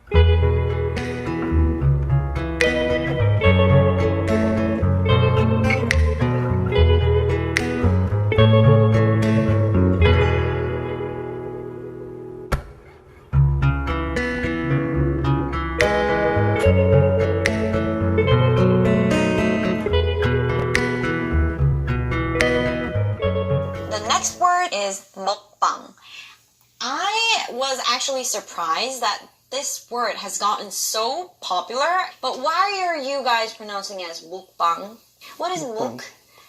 The next word is mukbang. I was actually surprised that this word has gotten so popular, but why are you guys pronouncing it as mukbang? What is muk?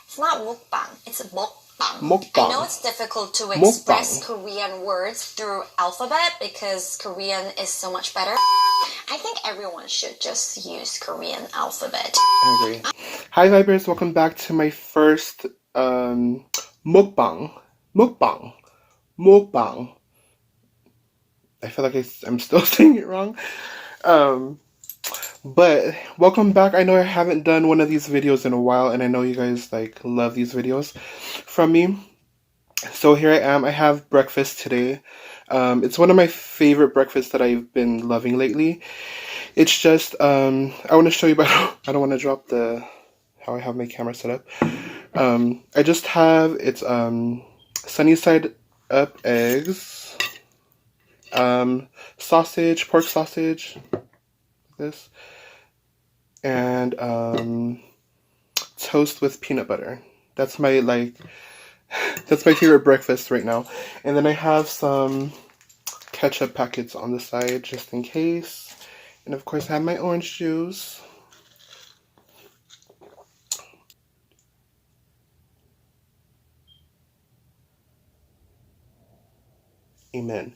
It's not mukbang, it's mukbang. Mukbang. I know it's difficult to express Mukbang. Korean words through alphabet because Korean is so much better. I think everyone should just use Korean alphabet. I agree. Hi Vibers, welcome back to my first mukbang. Mukbang. Mukbang. I feel like I'm still saying it wrong. But welcome back. I know I haven't done one of these videos in a while, and I know you guys like love these videos from me. So here I am. I have breakfast today. It's one of my favorite breakfasts that I've been loving lately. It's just I want to show you, but I don't want to drop how I have my camera set up. I just have sunny side up eggs, sausage, pork sausage, this, and toast with peanut butter. That's my favorite breakfast right now. And then I have some ketchup packets on the side just in case. And of course I have my orange juice. Amen.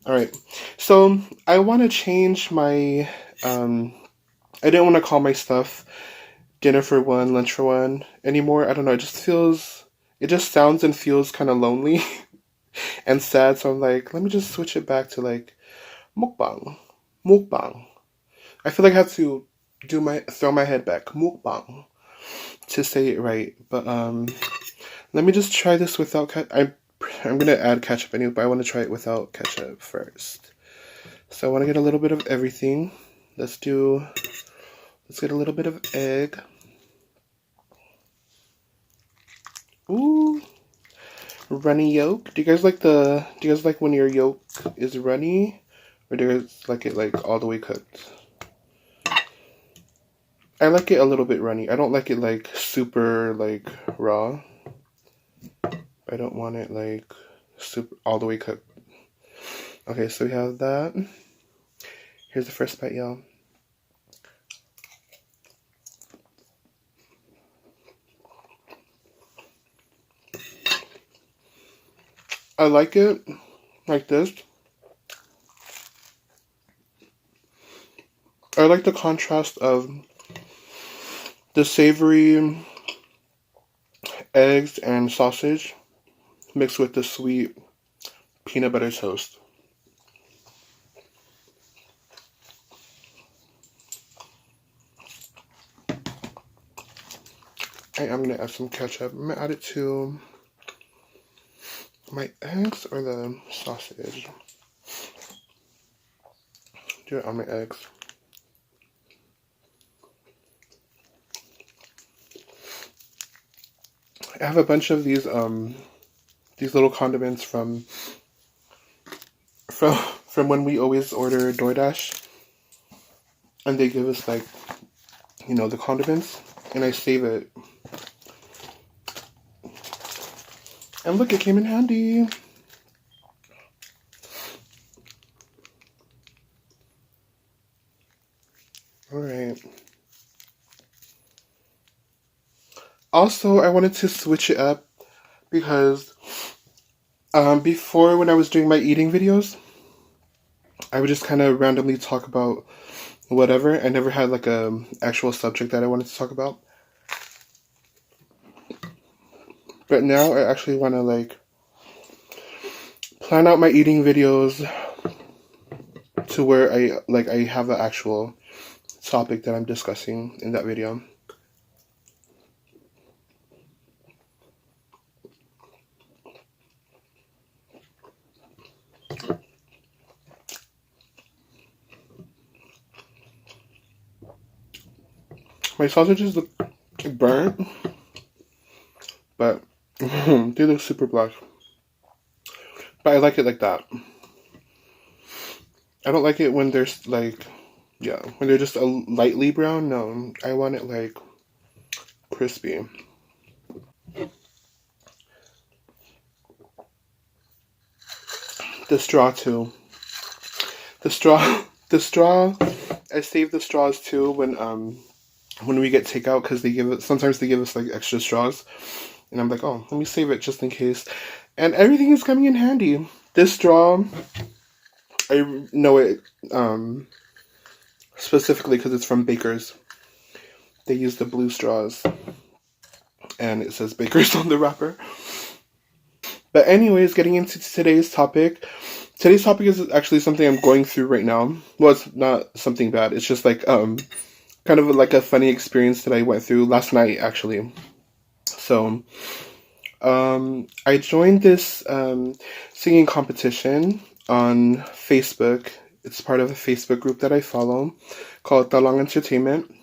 Alright, so I want to change my, I didn't want to call my stuff dinner for one, lunch for one anymore. I don't know, it just sounds and feels kind of lonely and sad, so I'm like, let me just switch it back to like mukbang. Mukbang. I feel like I have to throw my head back. Mukbang. To say it right. But let me just try this without I'm gonna add ketchup anyway, but I want to try it without ketchup first. So I want to get a little bit of everything. Let's get a little bit of egg. Ooh, runny yolk. Do you guys like when your yolk is runny, or do you guys like it like all the way cooked? I like it a little bit runny. I don't like it like super like raw. I don't want it like super all the way cooked. Okay, so we have that. Here's the first bite, y'all. I like it like this. I like the contrast of the savory eggs and sausage mixed with the sweet peanut butter toast. I'm going to add some ketchup. I'm going to add it to my eggs or the sausage. Do it on my eggs. I have a bunch of these little condiments from when we always order DoorDash, and they give us like, you know, the condiments, and I save it. And look, it came in handy. Alright. Also, I wanted to switch it up because before, when I was doing my eating videos, I would just kind of randomly talk about whatever. I never had like a actual subject that I wanted to talk about. But now I actually want to like plan out my eating videos to where I have an actual topic that I'm discussing in that video. My sausages look burnt, but they look super black. But I like it like that. I don't like it when there's like, yeah, when they're just a lightly brown. No, I want it like crispy. The straw too. The straw, the straw. I save the straws too when we get takeout because sometimes they give us like extra straws, and I'm like, oh, let me save it just in case. And everything is coming in handy. This straw, I know it specifically because it's from Baker's. They use the blue straws, and it says Baker's on the wrapper. But anyways, getting into today's topic. Today's topic is actually something I'm going through right now. Well, it's not something bad. It's just like kind of like a funny experience that I went through last night actually. So, I joined this singing competition on Facebook. It's part of a Facebook group that I follow called Taulanga Entertainment.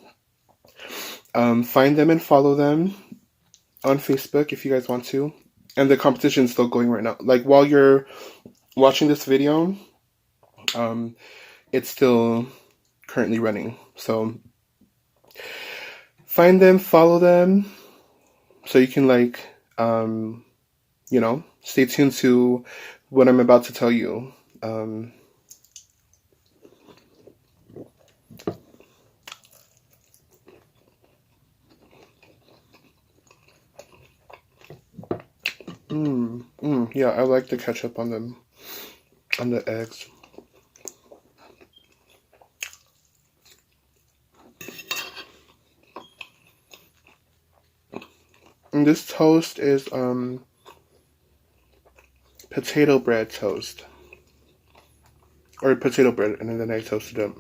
Find them and follow them on Facebook if you guys want to. And the competition is still going right now. Like while you're watching this video, it's still currently running. So find them, follow them, so you can like, stay tuned to what I'm about to tell you. Yeah, I like the ketchup on them, on the eggs. And this toast is potato bread toast, or potato bread, and then I toasted it,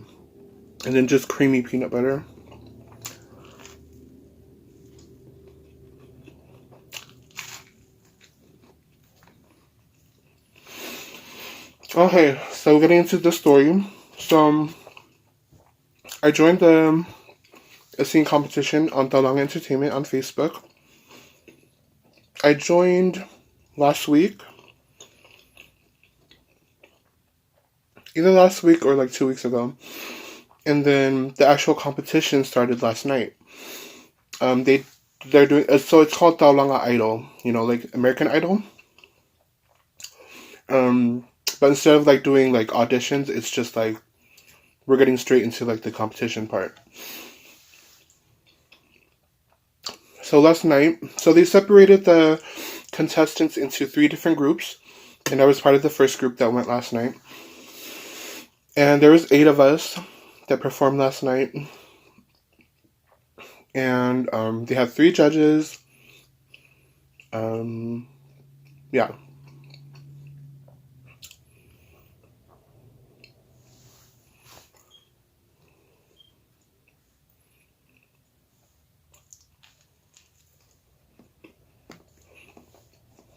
and then just creamy peanut butter. Okay, so getting into the story. So I joined a singing competition on Taulanga Entertainment on Facebook. I joined last week. Either last week or like 2 weeks ago. And then the actual competition started last night. They're doing so it's called Taulanga Idol, like American Idol. But instead of like doing like auditions, it's just like we're getting straight into like the competition part. So last night, they separated the contestants into 3 different groups, and I was part of the first group that went last night. And there was 8 of us that performed last night, and they had 3 judges. Yeah.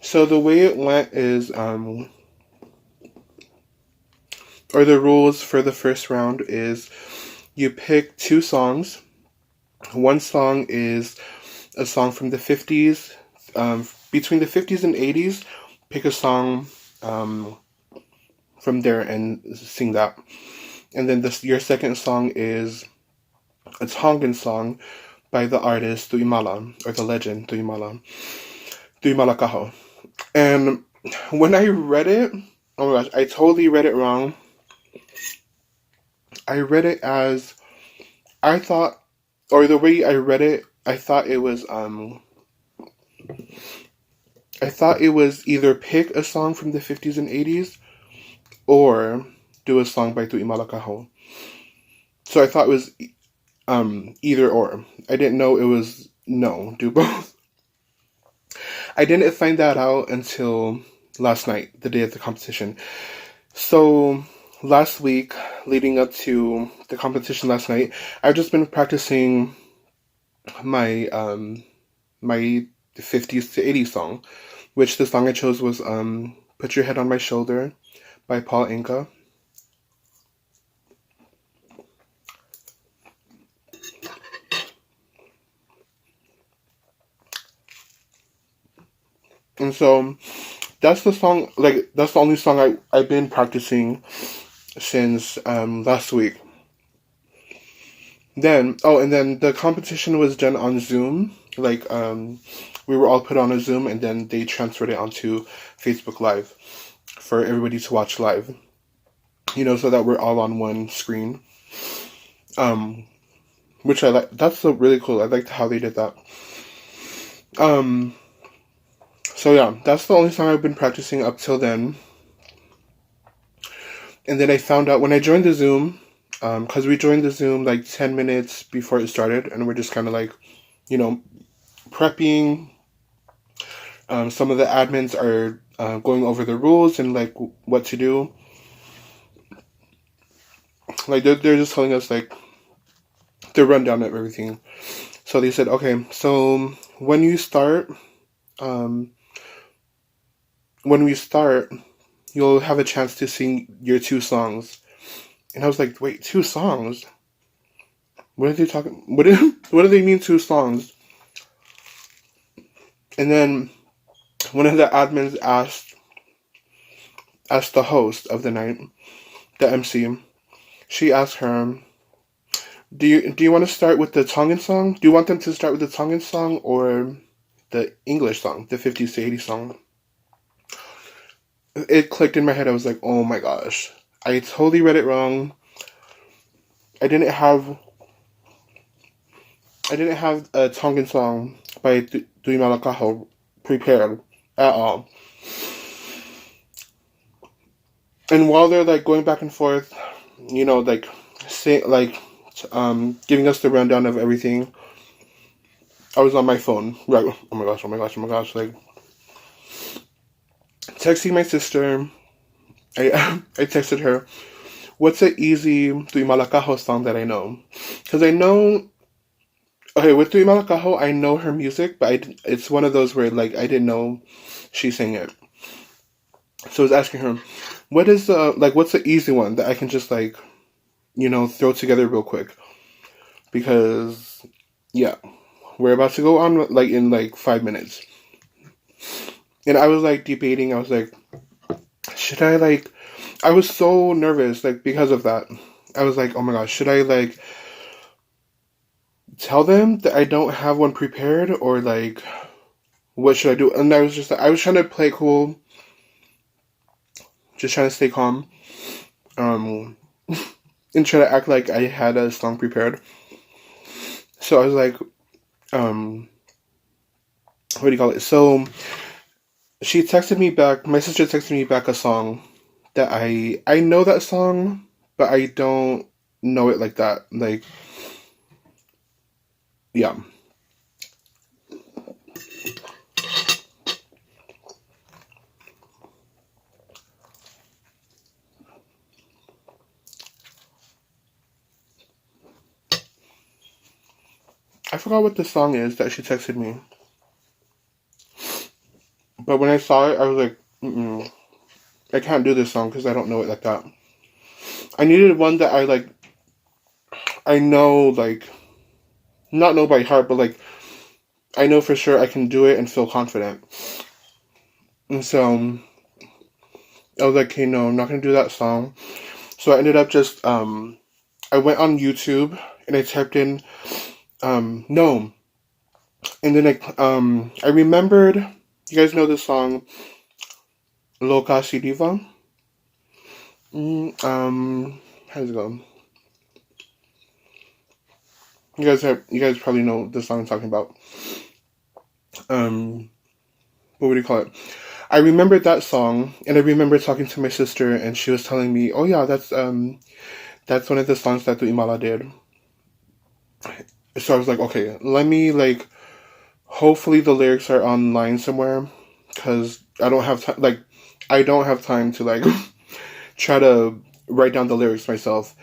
So the way it went is, or the rules for the first round is you pick 2 songs. One song is a song from the 50s. Between the 50s and 80s, pick a song from there and sing that. And then your second song is a Tongan song by the artist Tuimala, or the legend Tuimala Kaho. And when I read it, oh my gosh, I totally read it wrong. I read it as, I thought, or the way I read it, I thought it was either pick a song from the 50s and 80s or do a song by Tuimala Kaho. So I thought it was either or. I didn't know it was do both. I didn't find that out until last night, the day of the competition. So last week, leading up to the competition last night, I've just been practicing my my 50s to 80s song, which the song I chose was Put Your Head on My Shoulder by Paul Anka. And so that's the song, like, that's the only song I've been practicing since last week. Then, and then the competition was done on Zoom. Like, we were all put on a Zoom, and then they transferred it onto Facebook Live for everybody to watch live. You know, so that we're all on one screen. Which I like. That's so really cool. I liked how they did that. So yeah, that's the only song I've been practicing up till then. And then I found out when I joined the Zoom, because we joined the Zoom like 10 minutes before it started, and we're just kind of like, you know, prepping. Some of the admins are going over the rules and like what to do. Like they're just telling us like the rundown of everything. So they said, okay, so when we start, you'll have a chance to sing your 2 songs. And I was like, wait, 2 songs? What are they talking? What do they mean 2 songs? And then one of the admins asked the host of the night, the MC. She asked her, do you want to start with the Tongan song? Do you want them to start with the Tongan song or the English song, the 50s to 80s song? It clicked in my head. I was like, oh my gosh. I totally read it wrong. I didn't have a Tongan song by Tui Malakaho prepared at all. And while they're like going back and forth, you know, like giving us the rundown of everything, I was on my phone. Right. Oh my gosh. Like texting my sister. I texted her, what's an easy Tui Malakaho song that I know? Because I know, okay, with Tui Malakaho, I know her music, but it's one of those where, like, I didn't know she sang it. So I was asking her, what's the easy one that I can just, like, you know, throw together real quick? Because, yeah, we're about to go on, like, in, like, 5 minutes. And I was, like, debating, I was like, should I, like, I was so nervous, like, because of that. I was like, oh my gosh, should I, like, tell them that I don't have one prepared, or, like, what should I do? And I was trying to play cool, just trying to stay calm, and try to act like I had a song prepared. So I was like, what do you call it? So she texted me back, my sister texted me back a song that I know that song, but I don't know it like that. Like, yeah. I forgot what the song is that she texted me. But when I saw it, I was like, I can't do this song because I don't know it like that. I needed one that I know, like, not know by heart, but, like, I know for sure I can do it and feel confident. And so, I was like, hey, no, I'm not going to do that song. So I ended up just, I went on YouTube and I typed in, no. And then I remembered, you guys know the song, Loka Si Diva? How does it go? You guys probably know the song I'm talking about. What would you call it? I remembered that song, and I remember talking to my sister, and she was telling me, "Oh yeah, that's one of the songs that Imala did." So I was like, "Okay, let me like, hopefully the lyrics are online somewhere, because I don't have time. Like, I don't have time to like try to write down the lyrics myself."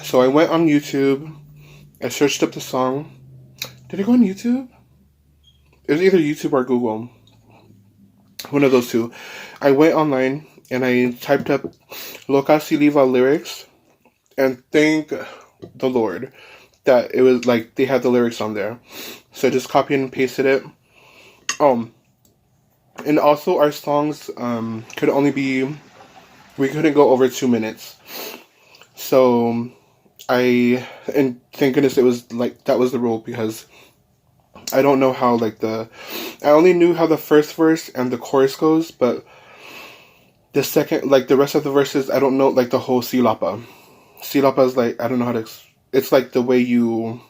So I went on YouTube. I searched up the song. Did I go on YouTube? It was either YouTube or Google. One of those two. I went online and I typed up Loka Siliva lyrics, and thank the Lord that it was like they had the lyrics on there. So I just copied and pasted it. And also our songs could only be, we couldn't go over 2 minutes. So and thank goodness it was like, that was the rule, because I don't know how like I only knew how the first verse and the chorus goes, but the second, like the rest of the verses, I don't know like the whole silapa. Silapa is like, I don't know how to, it's like the way you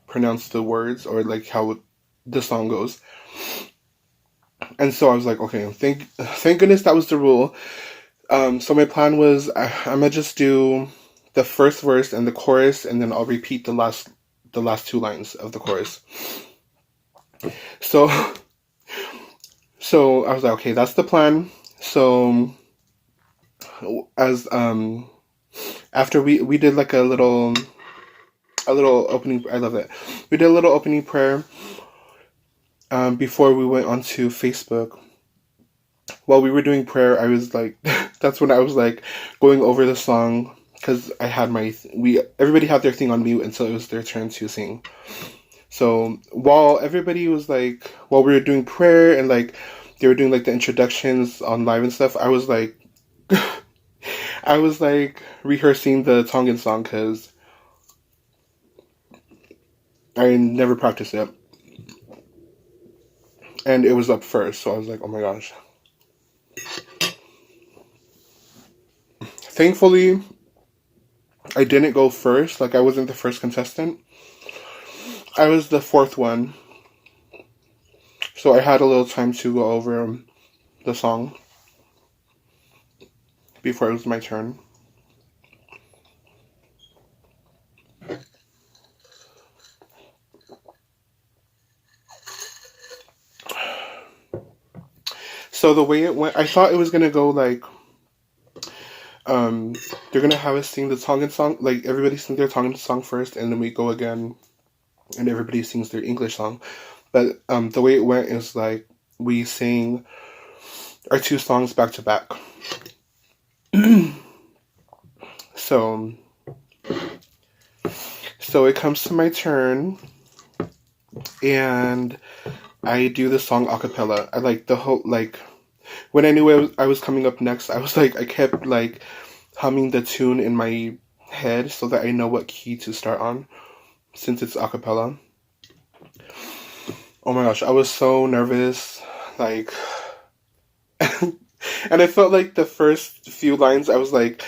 pronounce the words, or like how the song goes. And so I was like, okay, thank goodness that was the rule. So my plan was, I'm gonna just do the first verse and the chorus, and then I'll repeat the last two lines of the chorus. So so I was like, okay, that's the plan. So as after we did like a little opening, I love it. We did a little opening prayer before we went onto Facebook. While we were doing prayer, I was like, that's when I was like going over the song, because I had everybody had their thing on mute until it was their turn to sing. So while everybody was like, while we were doing prayer and like they were doing like the introductions on live and stuff, I was like, I was like rehearsing the Tongan song, because I never practiced it. And it was up first, so I was like, oh my gosh. Thankfully, I didn't go first. Like, I wasn't the first contestant. I was the fourth one. So I had a little time to go over the song before it was my turn. So the way it went, I thought it was going to go like, they're going to have us sing the Tongan song, like everybody sing their Tongan song first, and then we go again, and everybody sings their English song. But the way it went is like, we sing our two songs back to back. So it comes to my turn, and I do the song a cappella. I like the whole, like, when I knew I was coming up next, I was like, I kept like humming the tune in my head so that I know what key to start on, since it's a cappella. Oh my gosh, I was so nervous, like, and I felt like the first few lines I was like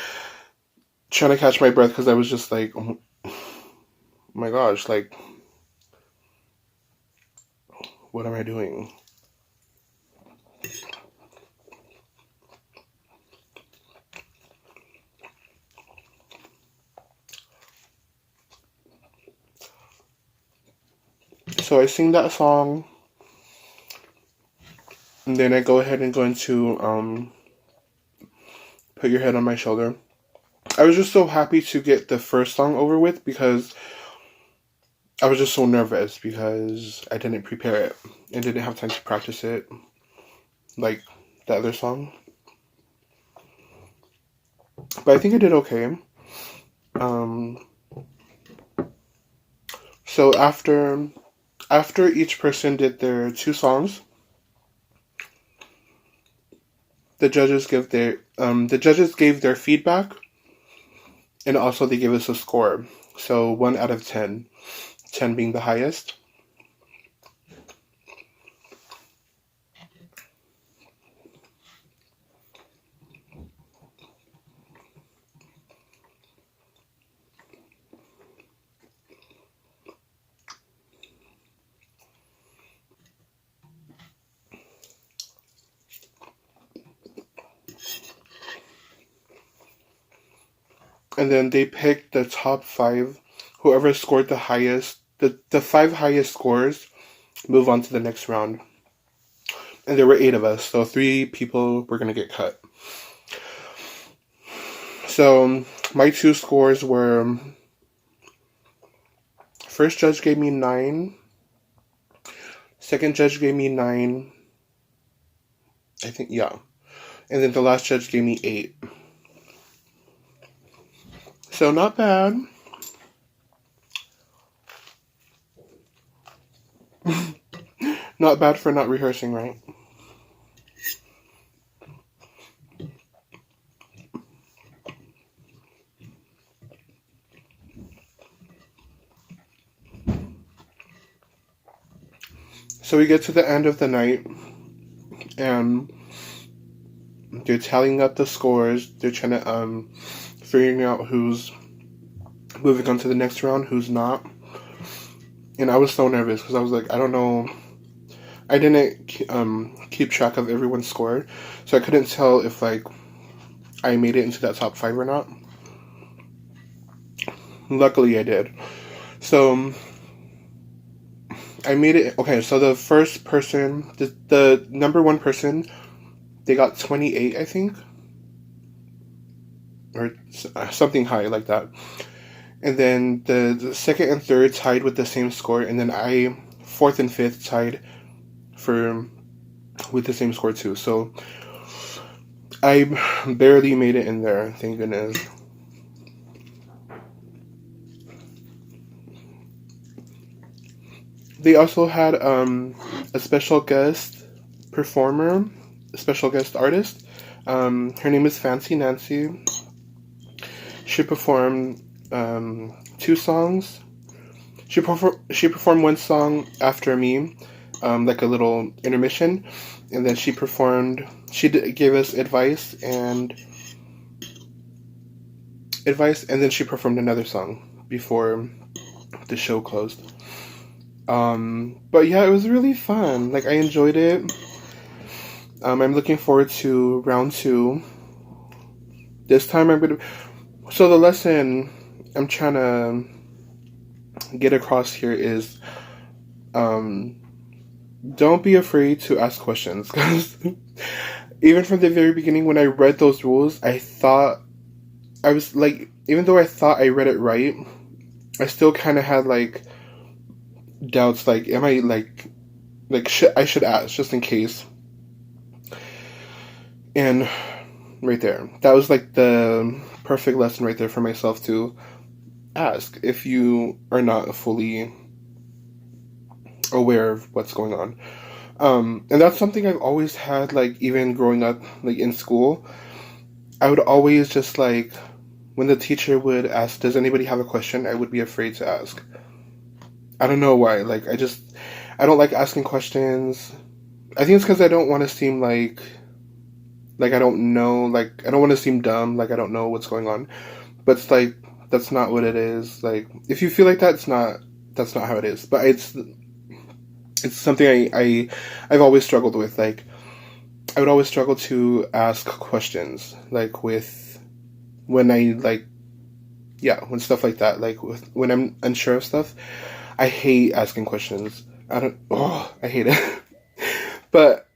trying to catch my breath, because I was just like, oh my gosh, like, what am I doing? So I sing that song, and then I go ahead and go into Put Your Head on My Shoulder. I was just so happy to get the first song over with, because I was just so nervous, because I didn't prepare it and didn't have time to practice it like the other song. But I think I did okay. So after each person did their two songs, the judges gave their feedback, and also they gave us a score. So 1 out of 10, 10 being the highest. And then they picked the top 5. Whoever scored the highest, the 5 highest scores move on to the next round. And there were 8 of us, so 3 people were going to get cut. So my 2 scores were, first judge gave me 9, second judge gave me 9, I think, yeah. And then the last judge gave me 8. So not bad. Not bad for not rehearsing, right? So we get to the end of the night, and they're tallying up the scores. They're trying to figuring out who's moving on to the next round, who's not. And I was so nervous because I was like, I don't know. I didn't keep track of everyone's score, so I couldn't tell if like I made it into that top 5 or not. Luckily, I did. So I made it. Okay, so the first person, the number 1 person, they got 28, I think, or something high like that. And then the second and third tied with the same score, and then I, 4th and 5th, tied with the same score too. So I barely made it in there, thank goodness. They also had a special guest performer, a special guest artist. Her name is Fancy Nancy. She performed 2 songs. She performed 1 song after me, like a little intermission, and then she gave us advice, and then she performed another song before the show closed. But yeah, it was really fun. Like, I enjoyed it. I'm looking forward to round 2. This time so the lesson I'm trying to get across here is, don't be afraid to ask questions. Because even from the very beginning, when I read those rules, I thought, I was like, even though I thought I read it right, I still kind of had like doubts, like, am I like I should ask just in case. And right there, that was like the perfect lesson right there for myself to ask if you are not fully aware of what's going on. And that's something I've always had, like, even growing up, like, in school. I would always just, like, when the teacher would ask, does anybody have a question, I would be afraid to ask. I don't know why. Like, I don't like asking questions. I think it's because I don't want to seem like I don't know, like, I don't want to seem dumb, like I don't know what's going on. But it's like, that's not what it is. Like, if you feel like that, that's not how it is. But it's something I've always struggled with. Like, I would always struggle to ask questions, like, when stuff like that, like, when I'm unsure of stuff. I hate asking questions. I hate it. But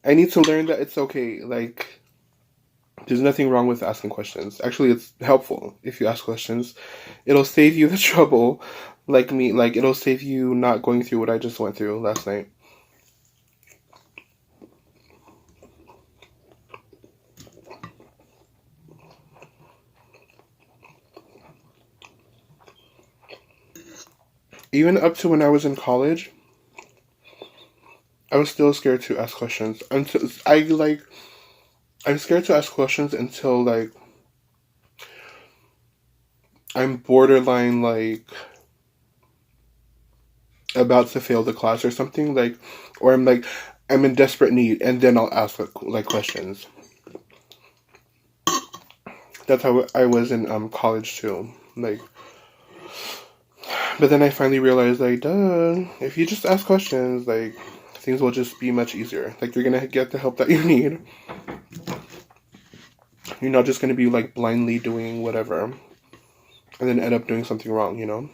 I need to learn that it's okay. Like, there's nothing wrong with asking questions. Actually, it's helpful if you ask questions. It'll save you the trouble, like me. Like, it'll save you not going through what I just went through last night. Even up to when I was in college, I was still scared to ask questions. I'm scared to ask questions until, like, I'm borderline, like, about to fail the class or something, like, or I'm in desperate need, and then I'll ask, like questions. That's how I was in college too. Like, but then I finally realized, like, duh, if you just ask questions, like, things will just be much easier. Like, you're gonna get the help that you need. You're not just gonna be, like, blindly doing whatever and then end up doing something wrong, you know?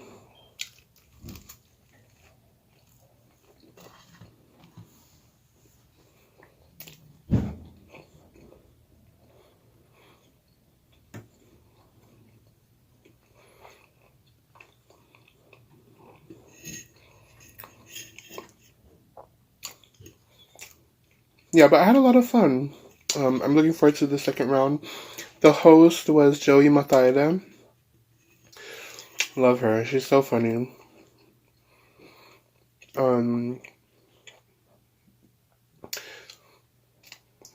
Yeah, but I had a lot of fun. I'm looking forward to the second round. The host was Joey Mataida. Love her. She's so funny.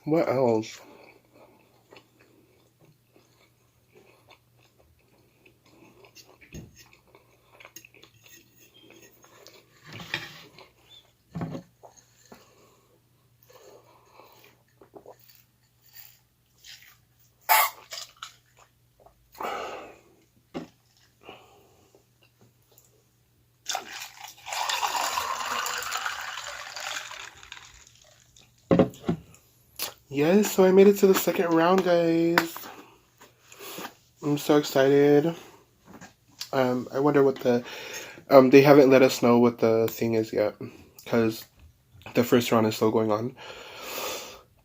What else? Yes, so I made it to the second round, guys. I'm so excited. I wonder what the they haven't let us know what the thing is yet, because the first round is still going on.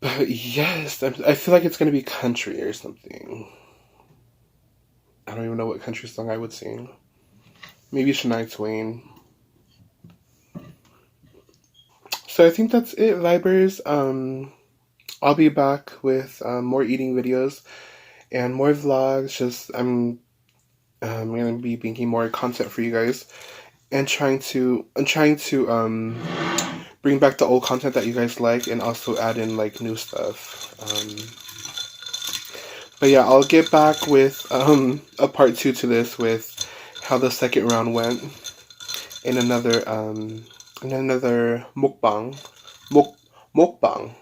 But yes, I feel like it's gonna be country or something. I don't even know what country song I would sing. Maybe Shania Twain. So I think that's it, Vibers. I'll be back with more eating videos and more vlogs. I'm gonna be making more content for you guys and trying to bring back the old content that you guys like and also add in like new stuff. But yeah, I'll get back with a part two to this with how the second round went in another mukbang. Mukbang.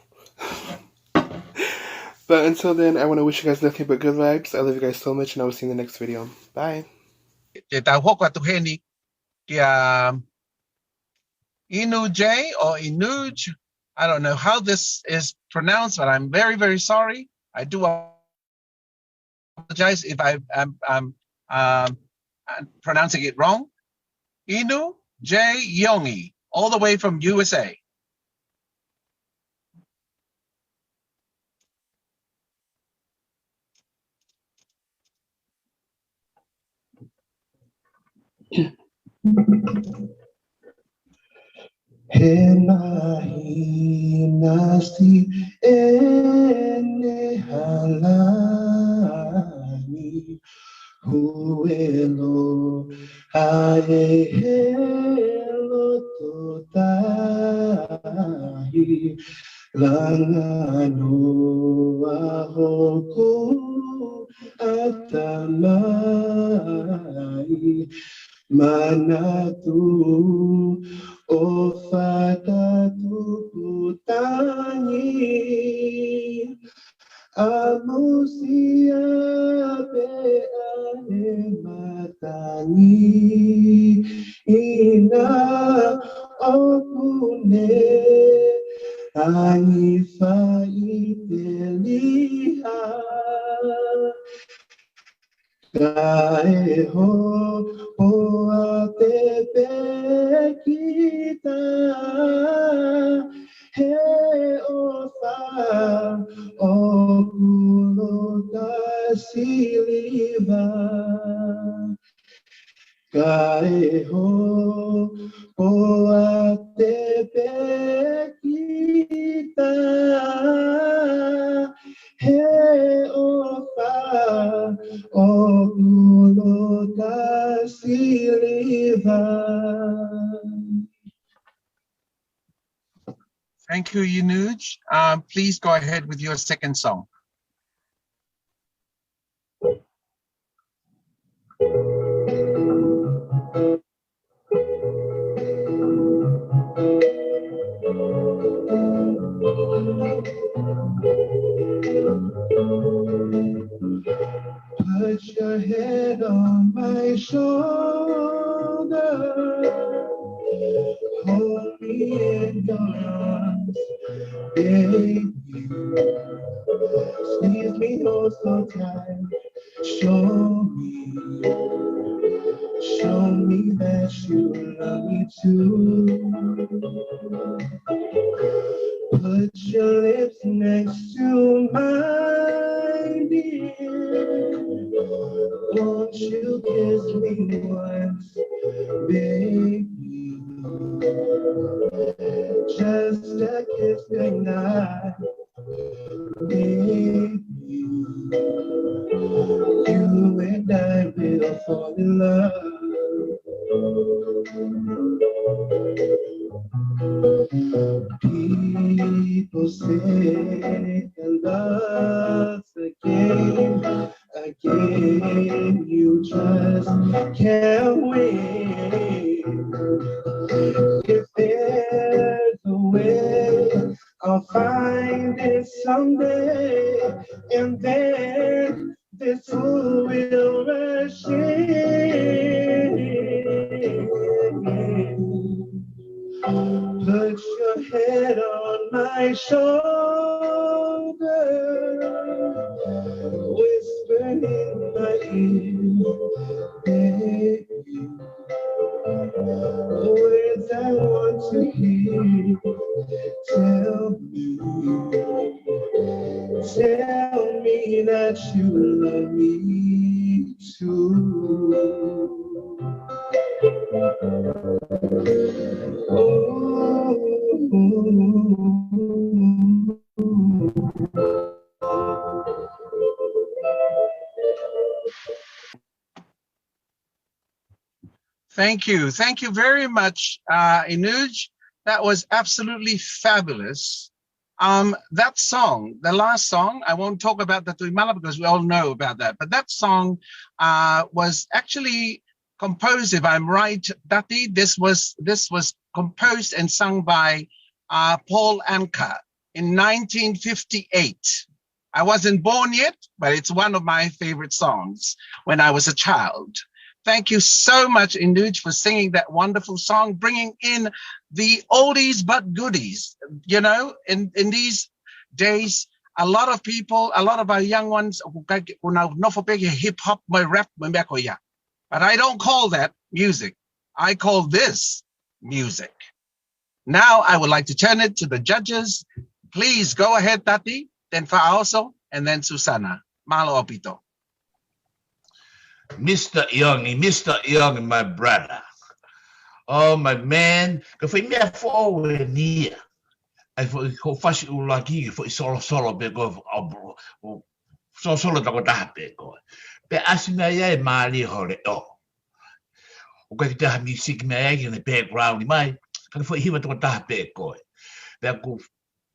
But until then, I want to wish you guys nothing but good vibes. I love you guys so much, and I will see you in the next video. Bye. Inuj or inuj. I don't know how this is pronounced, but I'm very, very sorry. I do apologize if I'm pronouncing it wrong. Inu J. Iongi, all the way from USA. Henahinasti ene halani huelo haehelo totahi langano ahoku atamai manatu ofatatu putangi amusia beane matangi ina okune angifa itelia Kaeho oatepe kita he ofa okulo kasiliva Kaeho oatepe kita he ofa okulo kasiliva. Thank you, Inuj. Please go ahead with your second song. Put your head on my shoulder, hold me in your arms, baby. Squeeze me oh so tight, show me that you love me too. Put your lips next to mine, dear. Won't you kiss me once, baby? Just a kiss goodnight, baby. You and I will fall in love. People say love's a game you just can't win. If there's a way, I'll find it someday, and then this fool will rush in. Put your head on my shoulder, you. Words I want to hear. Tell me that you love me too. Thank you. Thank you very much, Inuj. That was absolutely fabulous. That song, the last song, I won't talk about the Tuimala because we all know about that, but that song was actually composed, if I'm right, Dati, this was composed and sung by Paul Anka in 1958. I wasn't born yet, but it's one of my favorite songs when I was a child. Thank you so much, Inuj, for singing that wonderful song, bringing in the oldies but goodies. You know, in these days, a lot of people, a lot of our young ones, hip hop, rap, but I don't call that music. I call this music. Now I would like to turn it to the judges. Please go ahead, Tati, then Faaoso, and then Susana. Malo Opito. Mr. Iongi, my brother. Oh, my man. If we met forward near, I for fashi ulaki for solo big of solo da big. But asina ya mali hole oh. Okay, to have music mag in the background, my can for him to da big boy. That go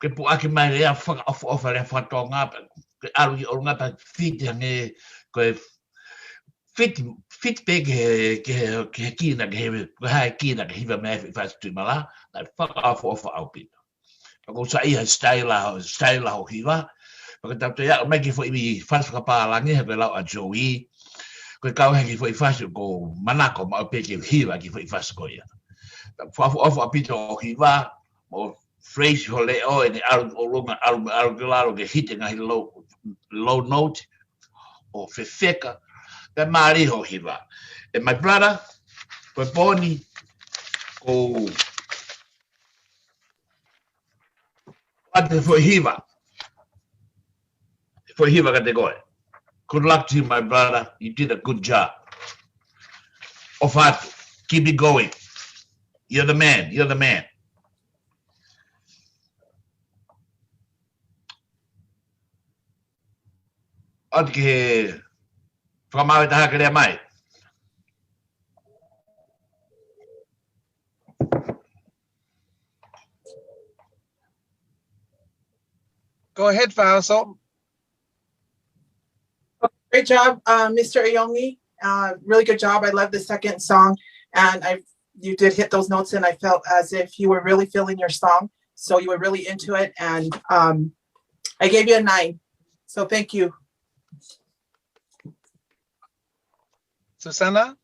ke pu aki mai ya fa off le fa tonga alu olunga pa fit ne ko fit big ke kina ke ha kina ke hiva me fast to mala like fuck off out bit ko sa ia style ho hiva porque tanto ya me que foi mi fast ka pa la ni he la a joey ko ka he foi fast go manako ma pe ke hiva ke foi fast ko ya off a bit ho hiva mo phrase ho le o en al claro que hitting a low note or fefeka. The Mariho Hiva. And my brother, for Bonnie, oh, what for Hiva? For Hiva, got to go. Good luck to you, my brother. You did a good job. Ofat, keep it going. You're the man. You're the man. Okay. From out the Hakare Mai. Go ahead, Fauso. Great job, Mr. Iongi. Really good job. I love the second song, and you did hit those notes, and I felt as if you were really feeling your song. So you were really into it, and I gave you a 9. So thank you. Susana?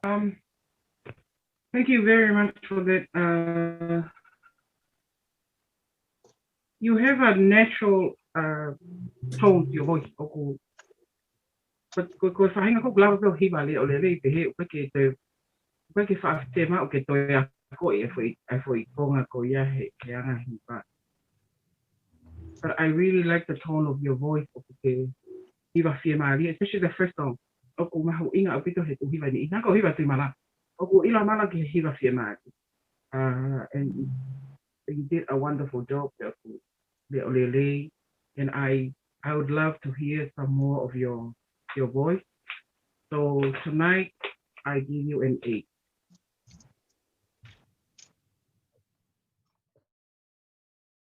Thank you very much for that. You have a natural tone to your voice. But because I think I glad to hear about it already. The head, porque faz tema o que tô a coi foi com a coia que ana hipa. But I really like the tone of your voice. Okay, hiva fiemali, especially the first song. Oku mahu inga apito he tu hiva ni. Nako hiva tu mala. Oku ila mala ki hiva fiemali. And you did a wonderful job there. And I would love to hear some more of your voice. So tonight I give you an 8.